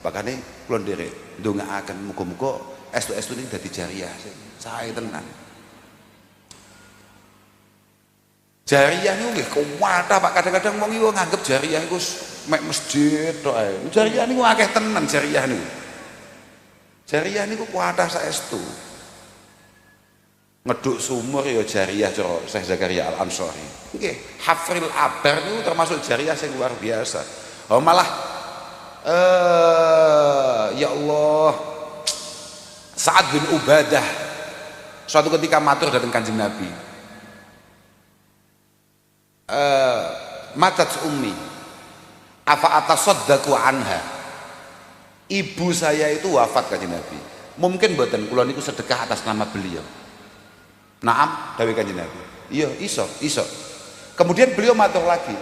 Makanya kula nderek ndongaaken muga-muga estu-estu ini dadi jariah. Sae tenan. Jariah niku nggih kuwatah Pak, kadang-kadang wong iku nganggep jariah iku mek masjid tok ae. Jariah niku akeh tenan jariah niku. Jariah niku kuwatah saestu. Ngeduk sumur ya jariah cara Syekh Zakaria Al-Ansori. Nggih, hafril abar niku termasuk jariah sing luar biasa. Oh malah ya Allah, Sa'ad bin Ubadah suatu ketika matur datang Kanjeng Nabi, matat ummi afa atasaddaqu anha, ibu saya itu wafat Kanjeng Nabi, mungkin mboten kula niku sedekah atas nama beliau. Naam dawuh Kanjeng Nabi, iya iso. Kemudian beliau matur lagi,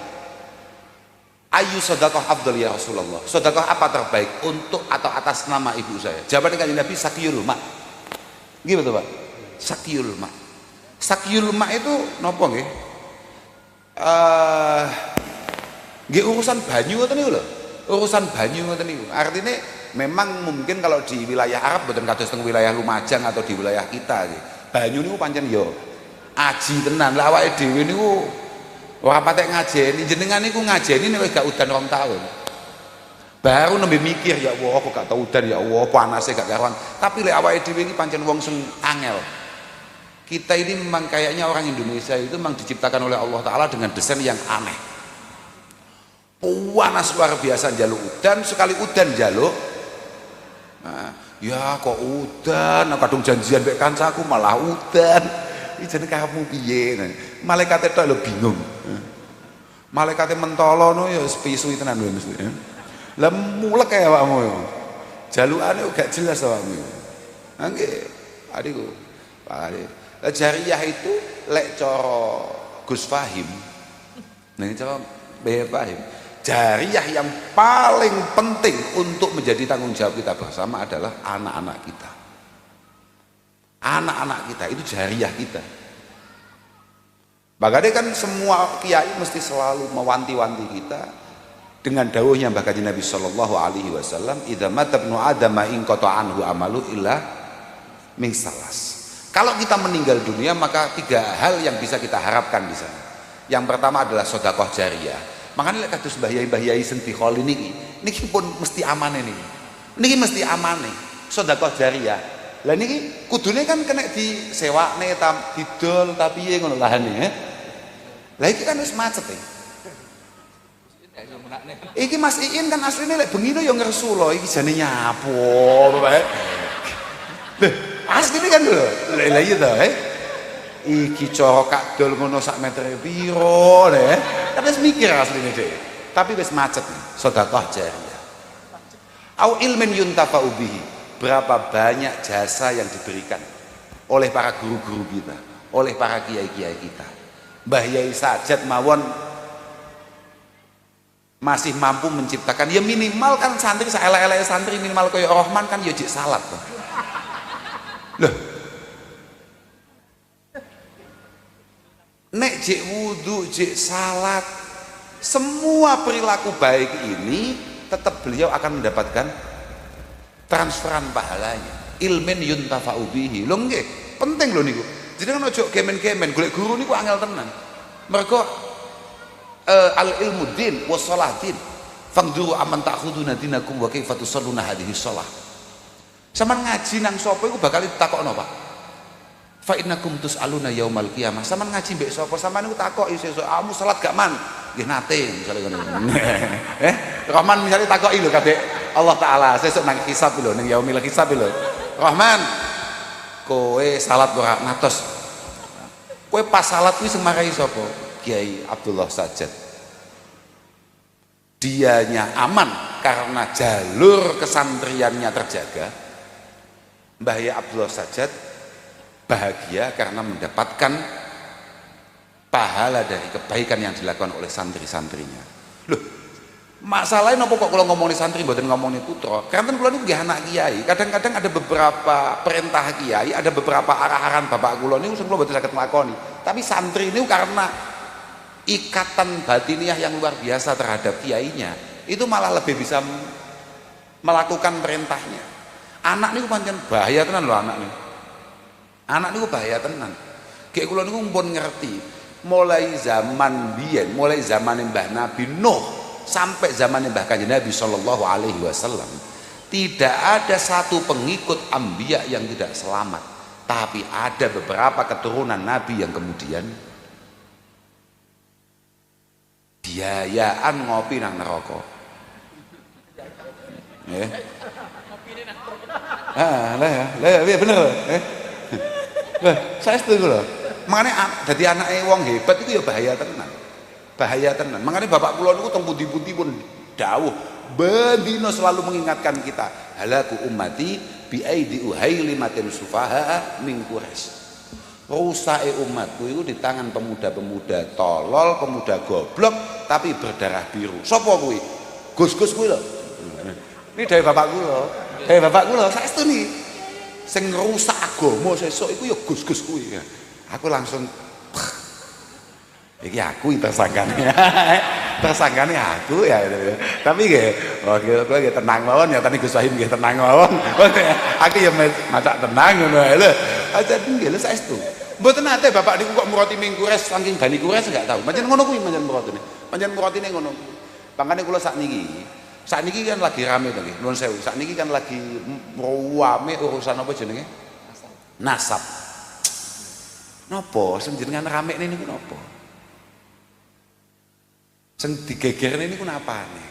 ayu sedekah afdal ya Rasulullah, sedekah apa terbaik untuk atau atas nama ibu saya? Jawaban Kanjeng Nabi, sakiyul ma. Nggih betul Pak, sakiyul ma. Sakiyul ma itu napa nggih? Nggih urusan banyu ngoten niku lho. Urusan banyu ngoten niku. Artine memang mungkin kalau di wilayah Arab mboten kados teng wilayah Lumajang atau di wilayah kita nggih. Banyu niku pancen yo aji tenan. Lah awake dhewe niku ora patek ngajeni, jenengan niku ngajeni nek wis gak udan 2 tahun. Baru nembe mikir ya Allah kok gak tau udan ya Allah, panase gak karuan. Tapi lek awake dhewe iki pancen wong sing angel. Kita ini memang kayaknya orang Indonesia itu memang diciptakan oleh Allah Ta'ala dengan desain yang aneh. Panas luar biasa njaluk udan, sekali udan njaluk. Nah, ya kok udan, kadung janjian mek kancaku malah udan. Iki jenenge kamu piye? Malaikat itu lho bingung. Malaikat mentolo no ya pisu tenan lho mesti. Lah mulek kaya awakmu yo. Jalukane gak jelas awakmu. Nggih, adikku. Pak Adik. Jariah itu lek cara Gus Fahim. Nah, cara Mbah Fahim. Jariah yang paling penting untuk menjadi tanggung jawab kita bersama adalah anak-anak kita. Anak-anak kita itu jariah kita. Makanya kan semua kiai mesti selalu mewanti-wanti kita dengan dawuhnya Mbah Kanjeng Nabi sallallahu alaihi wasallam, "Idza mata ibnu Adam in qata anhu amalu illa min salas." Kalau kita meninggal dunia maka 3 hal yang bisa kita harapkan di sana. Yang pertama adalah sedekah jariah. Makanya lek kados Mbah Yai sing dikholi niki pun mesti amane niki. Niki mesti amane sedekah jariah. Lah niki kudune kan kena disewakne didol tapi piye ngono lahane. Lah iki kan wis macet e. Iki Mas Iin kan asline lek bengi ya ngersu lho, iki jane nyapo bae. Lho, asline kan lho. Lah iya to, iki cara kadol ngono sak metere piro ne. Kan wis mikir asline dhek. Tapi wis macet nih, sedekah jariah. Au ilmin yuntafa'u bihi. Berapa banyak jasa yang diberikan oleh para guru-guru kita, oleh para kiai-kiai kita. Mbah Yai Sajat mawon masih mampu menciptakan, ya minimal kan santri saelek-elek santri minimal kaya Rahman kan ya jek salat. Loh. Nek jek wudu, jek salat, semua perilaku baik ini tetap beliau akan mendapatkan transferan pahalanya. Ilmin yuntafa'u bihi. Lho nggih, penting lho niku. Jadi kan ojo kemen-kemen golek guru niku angel tenan. Mergo al ilmu din wa sholatin. Fangduru aman ta'khuduna dinakum wa kaifa tusalluna hadhihi shalah. Saman ngaji nang sapa iku bakal ditakokno, Pak. Fa innakum tus'aluna yaumal qiyamah. Saman ngaji mbek sapa sampean niku takoki sesuk, "Kamu salat gak man?" Nggih nate misale ngono. Rahman misale takoki lho kabeh Allah Ta'ala sesuk nang hisab lho, nang yaumil hisab lho. Rahman, kowe salat ora ngatos. Kowe pas salat kuwi sing marahi sapa? Kiai Abdullah Sajat. Dianya aman karena jalur kesantriannya terjaga. Mbah Yai Abdullah Sajat bahagia karena mendapatkan pahala dari kebaikan yang dilakukan oleh santri-santrinya. Loh, masalahnya napa kok kalau ngomongin santri mboten ngomongin putra? Karena kula niku nggih anak kiai. Kadang-kadang ada beberapa perintah kiai, ada beberapa arahan bapak kula niku sing kula mboten saged nglakoni. Tapi santri niku karena ikatan batiniah yang luar biasa terhadap kiainya, itu malah lebih bisa melakukan perintahnya. Anak niku pancen bahaya tenan lho anak niku. Anak niku bahaya tenan. Kayak kula niku pun ngerti, mulai zaman biyen, mulai zaman Mbah Nabi Nuh sampai zaman Mbah Kanjeng Nabi sallallahu alaihi wasallam, tidak ada satu pengikut anbiya yang tidak selamat. Tapi ada beberapa keturunan Nabi yang kemudian biayaan ngopi nang neraka. Nggih. Lah bener. Lah, saya setuju lho. Makane dadi anake wong hebat itu ya bahaya tenan. Bahaya tenan. Makane bapak kula niku teng pundi-pundi pun dawuh, bendina selalu mengingatkan kita, halaku ummati bi aidi uhailimatin sufaha min Quraisy. Rusake umatku itu di tangan pemuda-pemuda tolol, pemuda goblok tapi berdarah biru. Sapa kuwi? Gus-gus kuwi lho. Ini dari bapak kula. Dari bapak kula saestu nih. Sing rusak agama sesuk iku ya gus-gus kuwi. Aku langsung iki aku tersangkane. Tersangkane aku ya. Tapi nggih, kowe nggih tenang mawon ya tani Gus Wahim nggih tenang mawon. Aku ya macak tenang ngono lho. Aja nggih lho saestu. Mboten nate bapak niku kok murati ming Quraisy saking Bani Quraisy enggak tahu. Pancen ngono kuwi pancen muratine. Pancen muratine ngono. Makane kula sakniki kan lagi rame to nggih. Nuwun sewu. Sakniki kan lagi rame urusan apa jenenge? Nasab. Napa sing jenengan ramekne niku napa? Sing digegerne niku napane?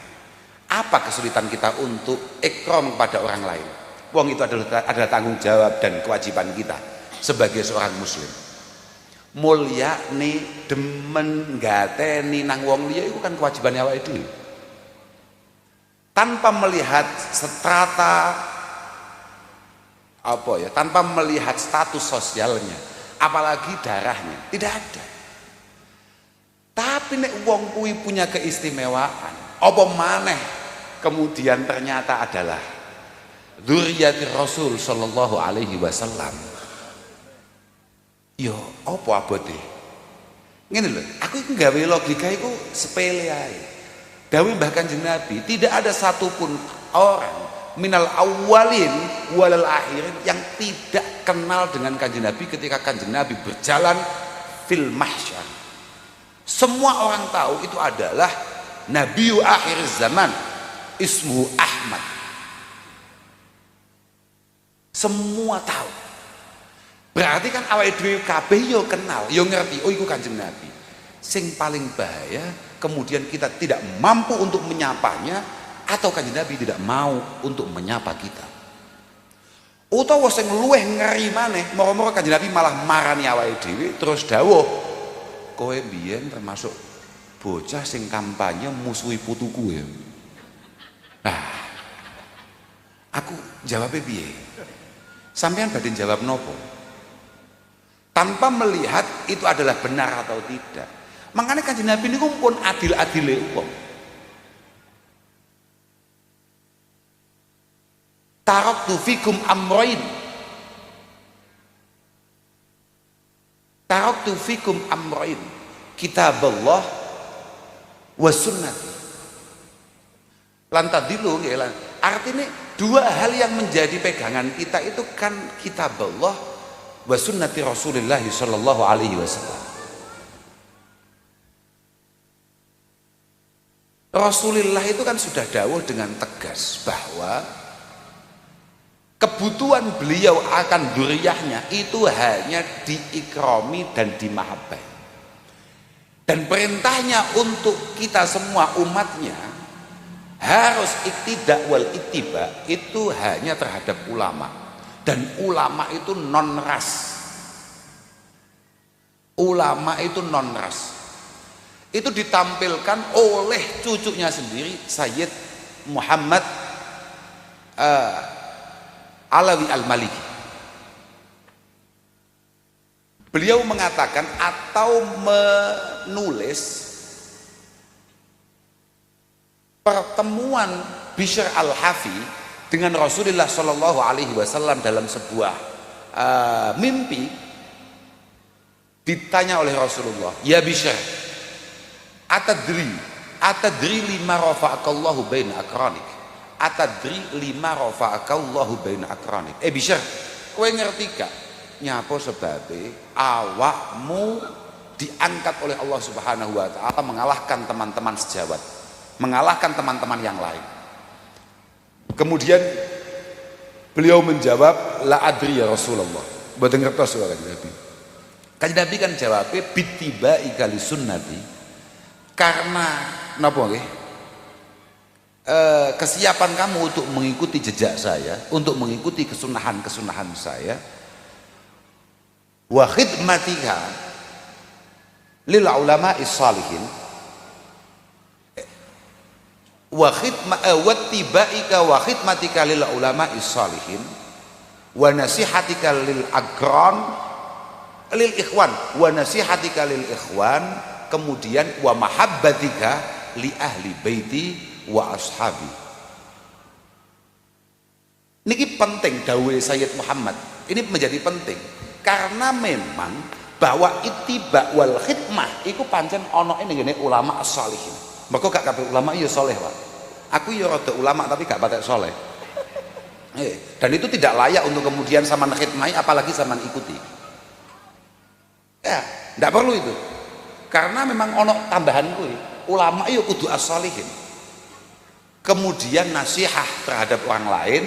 Apa kesulitan kita untuk ikram kepada orang lain? Wong itu adalah tanggung jawab dan kewajiban kita sebagai seorang muslim. Mulyane demen ngateni nang wong liya iku kan kewajiban awake dhewe. Tanpa melihat strata apa ya, tanpa melihat status sosialnya, apalagi darahnya, tidak ada. Tapi nek wong kuwi punya keistimewaan, apa maneh kemudian ternyata adalah dzurriyyati Rasul sallallahu alaihi wasallam. Yo apa abote? Ngene lho, aku iki gawe logika iku sepele ae. Dawuh Mbah Kanjeng Nabi, tidak ada satupun orang minal awwalin walal akhirin yang tidak kenal dengan Kanjeng Nabi ketika Kanjeng Nabi berjalan fil mahsyar. Semua orang tahu itu adalah Nabiyu akhir zaman, ismuhu Ahmad. Semua tahu. Berarti kan awake dhewe kabeh yo kenal, yo ngerti, oh iku Kanjeng Nabi. Sing paling bahaya kemudian kita tidak mampu untuk menyapanya, atau Kanjeng Nabi tidak mau untuk menyapa kita. Utawa sing luweh ngeri maneh, moro-moro Kanjeng Nabi malah marani awake dhewe terus dawuh, kowe biyen termasuk bocah sing kampanye musuhi putuku ya. Nah, aku jawabnya piye? Sampean badhe jawab nopo? Tanpa melihat itu adalah benar atau tidak. Makanya Kanjeng Nabi niku pun adil-adile wong. Taraktu fikum amrain. Taraktu fikum amrain. Kitaballah wa sunnati. Lantadilu nggih lan. Artinya dua hal yang menjadi pegangan kita itu kan kitaballah wa sunnati Rasulullah sallallahu alaihi wasallam. Rasulullah itu kan sudah dawuh dengan tegas bahwa kebutuhan beliau akan dzurriyyahnya itu hanya diikrami dan dimahabbai. Dan perintahnya untuk kita semua umatnya harus iktidak wal ittiba itu hanya terhadap ulama. Dan ulama itu non ras. Ulama itu non ras. Itu ditampilkan oleh cucunya sendiri, Sayyid Muhammad Alawi Al-Maliki. Beliau mengatakan atau menulis pertemuan Bishr Al-Hafi dengan Rasulullah Shallallahu Alaihi Wasallam dalam sebuah mimpi. Ditanya oleh Rasulullah, ya Bishr, atadri lima rafa'akallahu baina akranik. atadri lima rafa'akallahu baina akranik. Bishr, kowe ngerti gak nyapa sebabe awakmu diangkat oleh Allah Subhanahu wa taala mengalahkan teman-teman sejawat, mengalahkan teman-teman yang lain. Kemudian beliau menjawab, la adri ya Rasulullah. Mboten ngertos suara Nabi. Kanjeng Nabi kan jawabnya bittiba'i kali sunnati, karena napa nggih? Kesiapan kamu untuk mengikuti jejak saya, untuk mengikuti kesunahan-kesunahan saya, wa khidmatika lil ulama is-salihin, wa tibaika wa khidmatika lil ulama is-salihin, wa nasihatika lil agran lil ikhwan, wa nasihatika lil ikhwan, kemudian wa mahabbatika li ahli baiti wa ashabi. Niki penting dawuh Sayyid Muhammad. Ini menjadi penting karena memang bahwa ittiba wal khidmah iku pancen ana ning ngene ulama as-salihin. Mergo gak kabeh ulama ya saleh, Pak. Aku ya rada ulama tapi gak patek saleh. Dan itu tidak layak untuk kemudian sama khidmah apalagi sama ikuti. Ya, ndak perlu itu. Karena memang ono tambahan kuwi, ulama ya kudu as-salihin. Kemudian nasihat terhadap orang lain,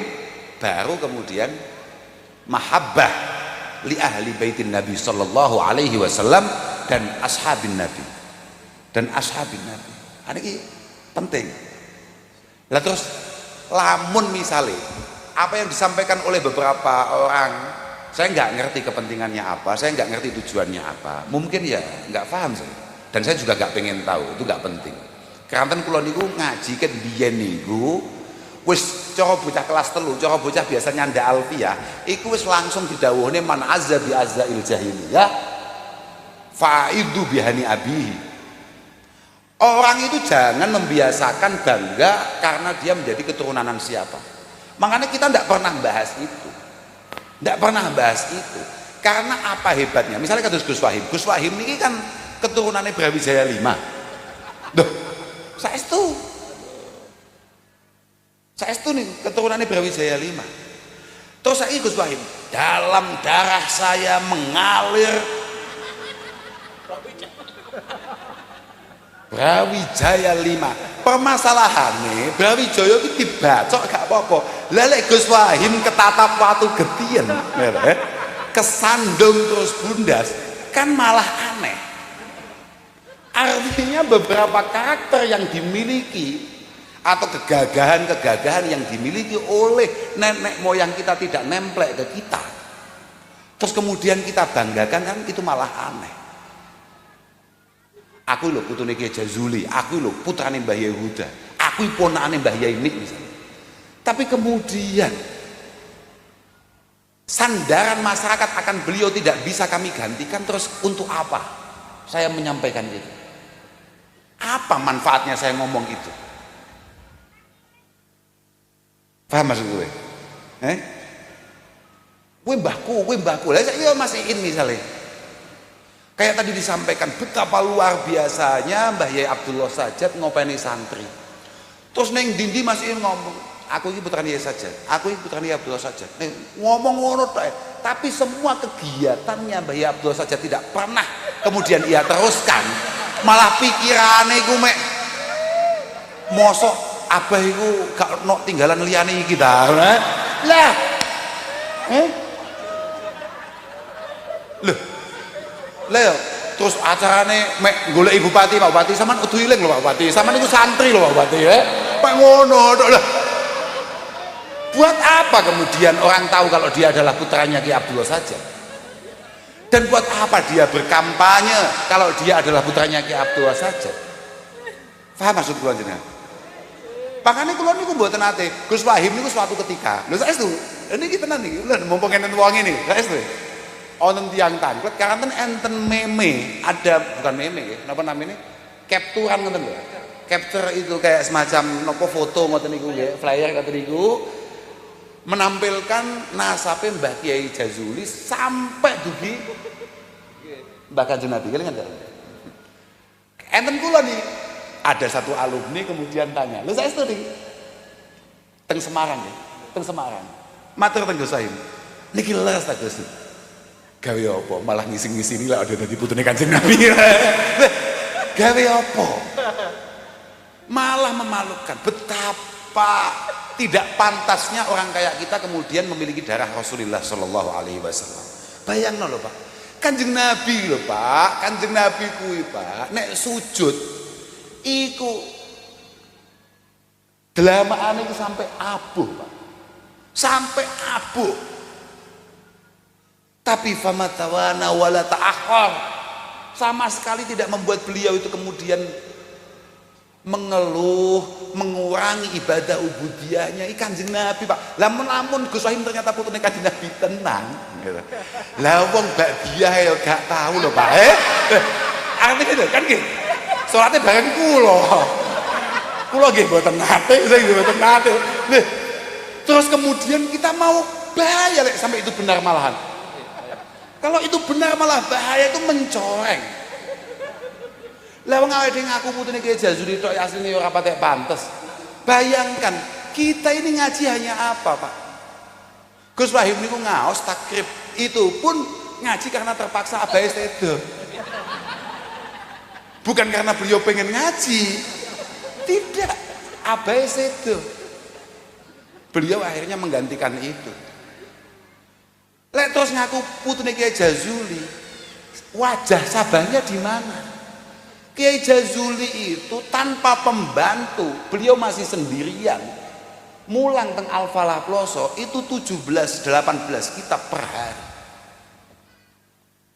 baru kemudian mahabbah li ahli baitin Nabi sallallahu alaihi wasallam dan ashabin Nabi. Ini penting. Lah terus lamun misalnya apa yang disampaikan oleh beberapa orang, saya nggak ngerti kepentingannya apa, saya nggak ngerti tujuannya apa, mungkin ya nggak paham saya, dan saya juga nggak pengen tahu, itu nggak penting. Keranten kula niku ngaji ket biyen niku wis cara bocah kelas 3, cara bocah biasa nyandak alfiyah, iku wis langsung didhawuhne man azza bi azzail jahiliyah faidu bihani abihi. Orang itu jangan membiasakan bangga karena dia menjadi keturunan siapa. Makanya kita tidak pernah bahas itu. Tidak pernah bahas itu. Karena apa hebatnya? Misalnya kados Gus Wahim. Gus Wahim ini kan keturunannya Brawijaya 5. Duh, saestu nih keturunannya Brawijaya 5. Terus saya Gus Wahim, dalam darah saya mengalir Brawijaya 5. Permasalahannya Brawijaya itu dibacok gak apa-apa. Lelek Gus Wahim ketatap watu getien, kesandung terus bundas, kan malah aneh. Artinya beberapa karakter yang dimiliki atau kegagahan-kegagahan yang dimiliki oleh nenek moyang kita tidak nemplek ke kita, terus kemudian kita banggakan, kan itu malah aneh. Aku lho putune Kiai Jazuli, aku lho putrane Mbah Yehuda, aku ponakane Mbah Yainik misalnya. Tapi kemudian sandaran masyarakat akan beliau tidak bisa kami gantikan, terus untuk apa saya menyampaikan itu? Apa manfaatnya saya ngomong itu? Paham maksud gue? Gue mbahku, lah saya masih ini misalnya. Kayak tadi disampaikan betapa luar biasanya Mbah Yai Abdullah Sajat ngopeni santri. Terus neng dindi masih ngomong, aku ini putrane Yai Sajat, aku ini putrane Yai Abdullah Sajat. Ngomong ngono tapi semua kegiatannya Mbah Yai Abdullah Sajat tidak pernah kemudian ia teruskan. Malah pikirane iku mek mosok abah iku gak ono tinggalan liyane iki ta. Lah. Lho, terus acarane mek golek bupati, Pak Bupati, sampean kudu iling lho Pak Bupati. Sampean niku santri lho Pak Bupati, Pak ngono tok lho. Buat apa kemudian orang tahu kalau dia adalah putranya Ki Abdullah saja? Dan buat apa dia berkampanye kalau dia adalah putranya Ki Abdullah saja? Paham maksud kula jenengan? Makanya kula niku mboten nate. Gus Wahim niku suatu ketika. Lho saestu, niki tenan niki. Lho mumpung enten wong ngene, saestu. Onten tiang tangklet karanten enten meme, ada bukan meme ya, napa namanya? Capturean ngoten lho. Capture itu kayak semacam nopo foto ngoten niku nggih, flyer ngoten niku menampilkan nasabe Mbah Kiai Jazuli sampai dugi Mbah Kanjeng Nabi. Kalian ngerti? Enten kula nih, ada satu alumni kemudian tanya, "Lho saestu niki? teng Semarang ya, teng Semarang. Matur teng Gus Wahim. Niki leres ta Gus. Gawe apa? Malah ngising-ngisini lah ada dadi putune Kanjeng Nabi. Gawe apa? Malah memalukan. Betapa tidak pantasnya orang kayak kita kemudian memiliki darah Rasulullah Shallallahu Alaihi Wasallam. Bayangno lho Pak, Kanjeng Nabi lho Pak, Kanjeng Nabi kuwi Pak, nek sujud iku delamaane iku sampai abuh Pak, sampai abuh. Tapi famatawana wala ta'akhir, sama sekali tidak membuat beliau itu kemudian mengeluh, mengurangi ibadah ubudiyahnya. Kanjeng Nabi Pak, lamun Gus Wahim ternyata putune Kanjeng Nabi tenang gitu. Lah wong bakdiah ya gak tahu lho Pak. Artinya itu kan nggih. Salate bareng kula nggih mboten nate, saya nggih mboten nate. Terus kemudian kita mau bahaya lek sampai itu benar malahan. Kalau itu benar malah bahaya, itu mencoreng. Lah wong awake ngaku putune Kiai Jazuli tok asline ora patek pantes. Bayangkan, kita ini ngaji hanya apa, Pak? Gus Wahim niku ngaos takrib, itu pun ngaji karena terpaksa abai sedo. Bukan karena beliau pengen ngaji. Tidak, abai sedo. Beliau akhirnya menggantikan itu. Lek terus ngaku putune Kiai Jazuli, wajah sabahnya di mana? Kiai Jazuli itu tanpa pembantu, beliau masih sendirian. Mulang teng Al-Falah Ploso itu 17-18 kitab per hari.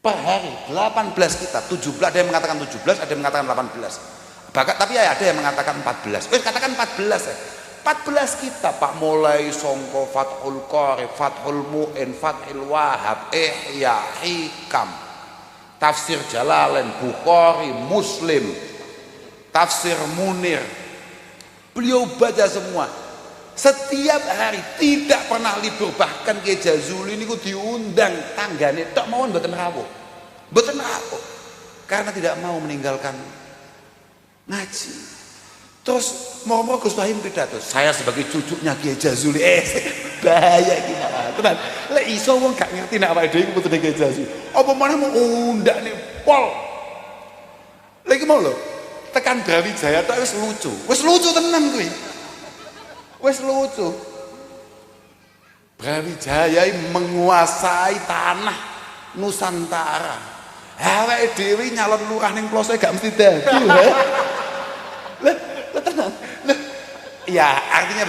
Per hari 18 kitab, 17, ada yang mengatakan 17, ada yang mengatakan 18. Bahkan tapi ada yang mengatakan 14. Katakan 14 ya. 14 kitab Pak, mulai songko Fathul Qorib, Fathul Mu'in, Fathul Wahab, Ihya, Hikam, Tafsir Jalalain, Bukhari, Muslim, Tafsir Munir. Beliau baca semua setiap hari, tidak pernah libur. Bahkan Kiai Jazuli ini diundang tanggane tok mawon mboten rawuh. Mboten rawuh karena tidak mau meninggalkan ngaji. Terus mau Gus Wahim pidato, saya sebagai cucunya Kiai Jazuli, bahaya gimana? Tenan, lek iso wong gak ngerti nek awake dhewe putune Kiai Jazuli. Apa meneh mau undakne pol. Lagi mau lho, tekan Brawijaya tok wis lucu tenan kuwi. Wis lucu. Brawijaya menguasai tanah Nusantara. Awake dhewe nyalon lurah ning Ploso gak mesti dadi. Ya artinya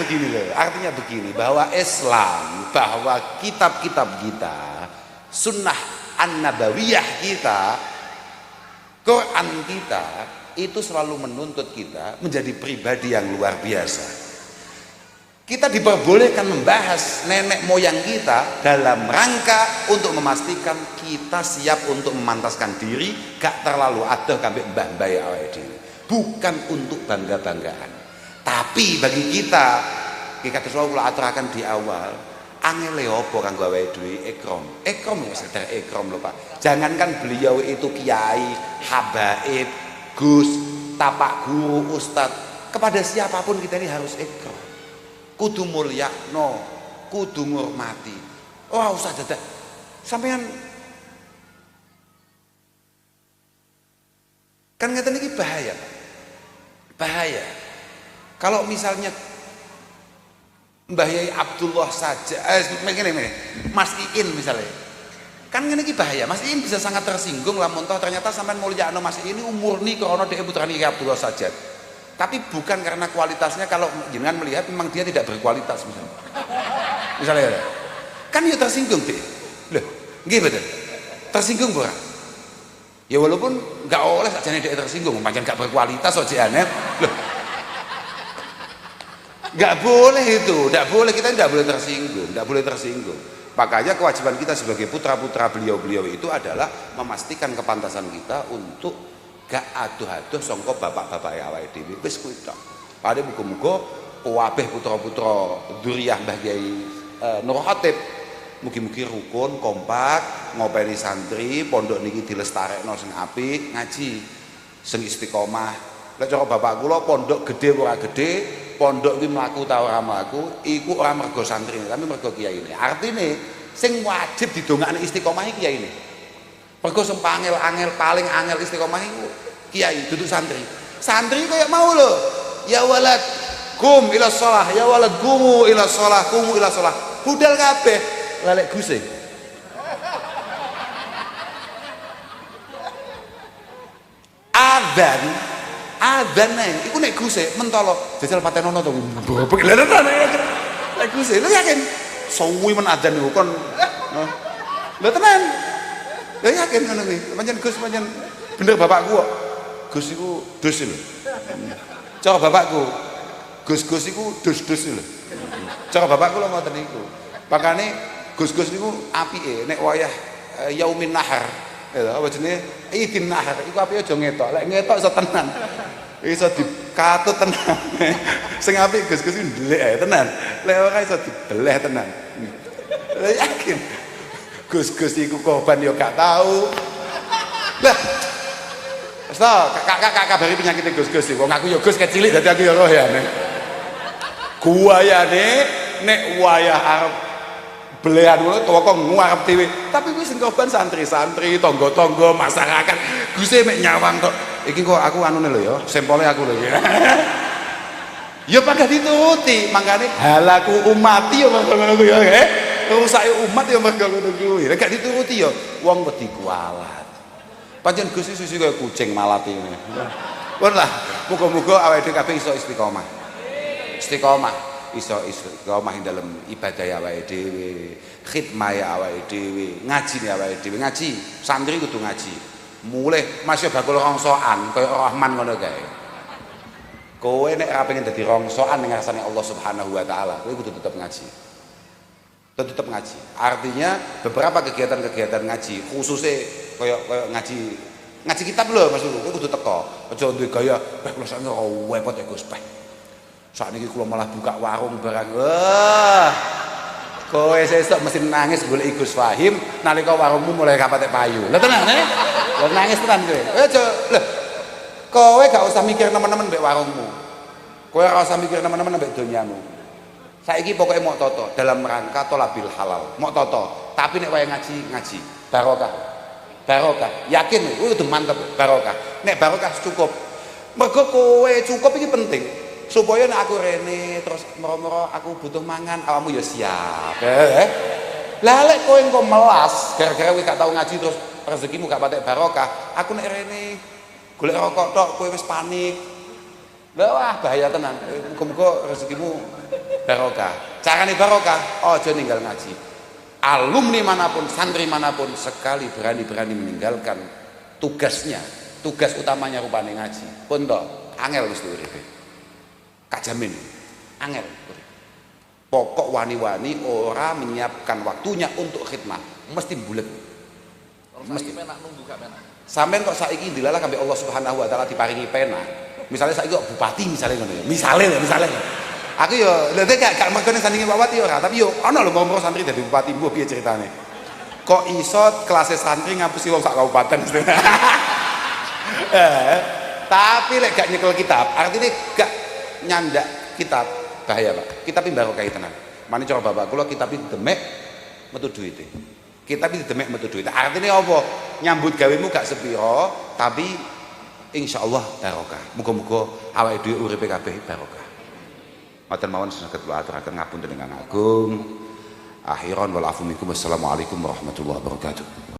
begini bahwa Islam, bahwa kitab-kitab kita, sunnah an-nabawiyah kita, Quran kita itu selalu menuntut kita menjadi pribadi yang luar biasa. Kita diperbolehkan membahas nenek moyang kita dalam rangka untuk memastikan kita siap untuk memantaskan diri, gak terlalu adoh kambek mbah-mbah awake dhewe. Bukan untuk bangga-banggaan. Tapi bagi kita selalu kula aturaken di awal, angele apa kanggo awake dhewe ikram. Ikram ya sekedar ikram lho Pak. Jangankan beliau itu kiai, habaib, gus, tapak guru, ustad, kepada siapapun kita ini harus ikram. Kudu mulyakno, kudu ngurmati. Oh usah dadak sampean kan ngeten iki bahaya Pak. Bahaya. Kalau misalnya Mbah Yai Abdullah saja, Mas Iin misalnya, kan ini bahaya. Mas Iin bisa sangat tersinggung lah, toh ternyata sampean mulyakno Mas Iin ini umur nih kalau dia putrane Yai Abdullah saja. Tapi bukan karena kualitasnya, kalau jenengan melihat memang dia tidak berkualitas misalnya, kan dia tersinggung deh. Loh, nggih betul. Tersinggung ora? Ya walaupun nggak oleh sajane dia tersinggung, pancen nggak berkualitas aja aneh. Loh, nggak boleh itu, nggak boleh, kita tidak boleh tersinggung, nggak boleh tersinggung. Makanya kewajiban kita sebagai putra-putra beliau-beliau itu adalah memastikan kepantasan kita untuk gak aduh-aduh sangka bapak-bapak awake dhewe. Wis kuwi tok. Padhe muga-muga kabeh putra-putra dzurriyyah Mbah Kyai Nur Khatib mugi-mugi rukun, kompak, ngopeni santri, pondok niki dilestarekno sing apik, ngaji sing istiqomah. Lek cara bapak kula pondok gede ora gede, pondok kuwi mlaku ta ora mlaku iku ora mergo santrine tapi mergo kiyaine. Artine sing wajib didongakne istiqomah iki kiyaine. Mergo sing angel paling angel istiqomah iku kiai dudu santri. Santri kaya mau lho. Ya walad kum ila shalah, ya walad kumu ila shalah, kumu ila shalah. Budal kabeh lelek guse. Adzan neng, iku nek guse mentolo jajal patenono to. Nek guse lho yakin suwi men adzan niku kon. Lho tenan. Lho yakin ngono kuwi. Pancen Gus pancen bener bapakku kok. Gus iku dus lho. Cara bapakku Gus-gus iku dus-dus lho. Cara bapakku lho ngoten niku. Makane Gus-gus niku apike nek wayah yaumin nahar. Apa jenenge idin nahar iku apike aja ngetok. Lek ngetok iso tenan. Iso dikatut tenan. Sing apik Gus-gus iki ndelik ae tenan. Lek ora iso dibeleh tenan. Lha yakin Gus-gus iku korban yo gak tau. Lah kakak kabari penyakitnya Gus-gus wong aku ya Gus kecilik dadi aku ya roh ya guayane nek wayah arep belehan ngono toko nguarep dhewe tapi kuwi sing korban santri-santri tangga-tangga masyarakat Guse mek nyawang tok iki kok aku anune lho ya sempole aku lho ya ya padha dituruti mangkane halaku umati ya mergo ngono kuwi ya rusake umat ya mergo ngono kuwi gak dituruti ya wong wedi kualat. Pancen Gusti susu kaya kucing malat ini. Pun lah, muga-muga awake dhewe kabeh iso istiqomah. Istiqomah, iso istiqomah ing dalem ibadah awake dhewe, khidmah awake dhewe, ngaji awake dhewe, ngaji, santri kudu ngaji. Mulih masih bakul rongsokan kaya Rahman ngono kae. Kowe nek ora pengen dadi rongsokan ning ngarsane Allah Subhanahu wa taala, kowe kudu tetep ngaji. Tetep ngaji. Artinya beberapa kegiatan-kegiatan ngaji, khususnya kayak ngaji kitab lho Mas Lulu, kowe kudu teko. Aja duwe gaya, kula sakniki ora repot ya Gus Peh. Sakniki kula malah buka warung barang. Wah. Kowe sesuk mesti nangis golek Gus Fahim nalika warungmu mulai kapatek payu. Lah tenan Lah nangis tenan kowe. Aja lho. Kowe gak usah mikir nemen-nemen mbek warungmu. Kowe ora usah mikir nemen-nemen mbek donyamu. Saiki pokoknya mau toto dalam rangka tolabil halal, mau toto. Tapi nek wayang ngaji barokah, yakin, udah mantep barokah. Nek barokah cukup, mergo kowe cukup ini penting. Supaya nek aku rene terus moro-moro aku butuh mangan, awakmu ya siap. Lah lek kowe engko melas, gara-gara kowe gak tau ngaji terus rezekimu gak patek barokah. Aku nek rene golek rokok tok, kowe wis panik. Lah wah bahaya tenan. Muga-muga rezekimu barokah. Carane barokah, aja ninggal ngaji. Alumni manapun, santri manapun sekali berani-berani meninggalkan tugasnya, tugas utamanya rupane ngaji. Pun to, angel wis uripe. Kak jamin, angel. Pokok wani-wani ora menyiapkan waktunya untuk khidmah, mesti bulet. Mesti penak nunggu gak penak. Sampeyan kok saiki dilalah sampai Allah Subhanahu wa taala diparingi penak. Misalnya saiki kok bupati misalnya ngono ya. Misalnya. Aku yo lha gak mengkene sandingi Pak Wati ora, tapi yo ana lho ngomong santri dadi bupati mbuh piye ceritane. Kok iso kelas santri ngapusi wong sak kabupaten. Tapi lek gak nyekel kitab, artinya gak nyandak kitab bahaya Pak. Kitab iki barokah tenan. Mane cara bapak kula kitab iki demek metu duwite. Kitab iki demek metu duwite. Artinya apa? Nyambut gawemu gak sepiro, tapi insyaallah barokah. Muga-muga awake dhewe uripe kabeh barokah. Matur mawon saged kula aturaken ngapunten ingkang agung. Akhiran wal afu minkum. Wassalamualaikum warahmatullahi wabarakatuh.